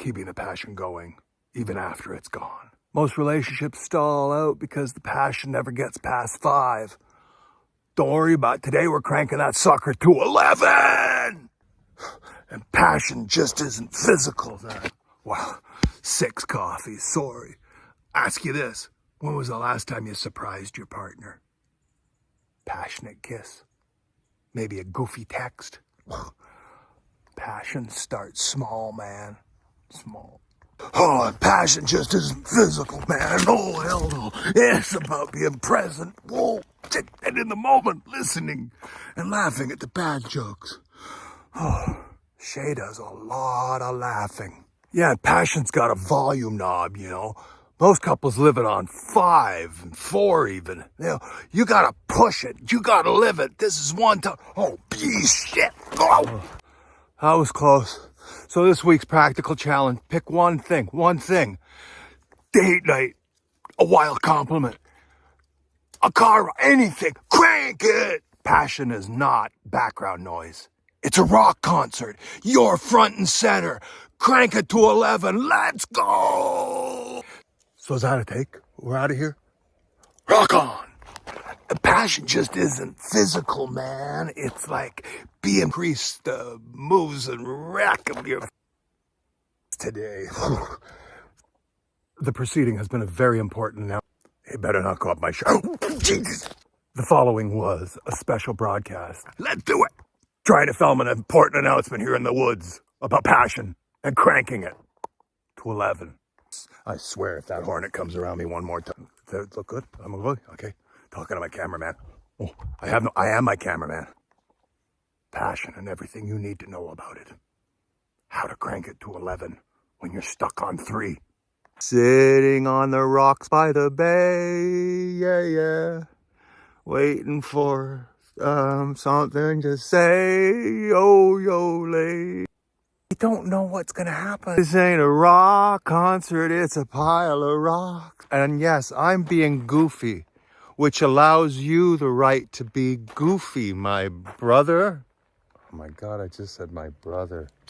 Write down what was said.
keeping the passion going, even after it's gone. Most relationships stall out because the passion never gets past 5. Don't worry about it. Today we're cranking that sucker to 11! And passion just isn't physical then. Wow, 6 coffees, sorry. Ask you this, when was the last time you surprised your partner? Passionate kiss? Maybe a goofy text? Passion starts small, man. Small. Oh, and passion just isn't physical, man. Oh, hell no. It's about being present. Whoa, and in the moment, listening and laughing at the bad jokes. Oh, Shay does a lot of laughing. Yeah, passion's got a volume knob, you know. Most couples live it on 5 and 4 even. You know, you gotta push it. You gotta live it. This is one time. Oh, shit. Oh. That was close. So this week's practical challenge, pick one thing. Date night, a wild compliment, a car, anything, crank it. Passion is not background noise. It's a rock concert. You're front and center. Crank it to 11. Let's go. So is that a take? We're out of here? Rock on. The passion just isn't physical, man. It's like being increased moves and rack of your today. The proceeding has been a very important announcement. It better not go up my show. Oh, Jesus. The following was a special broadcast. Let's do it. Trying to film an important announcement here in the woods about passion and cranking it to 11. I swear if that hornet comes around me one more time. Does it look good? I'm good? Okay. Talking to my cameraman. Oh, I am my cameraman. Passion and everything you need to know about it. How to crank it to 11 when you're stuck on 3. Sitting on the rocks by the bay, yeah. Waiting for something to say, yo-lay. I don't know what's gonna happen. This ain't a rock concert, it's a pile of rocks. And yes, I'm being goofy, which allows you the right to be goofy, my brother. Oh my God, I just said my brother.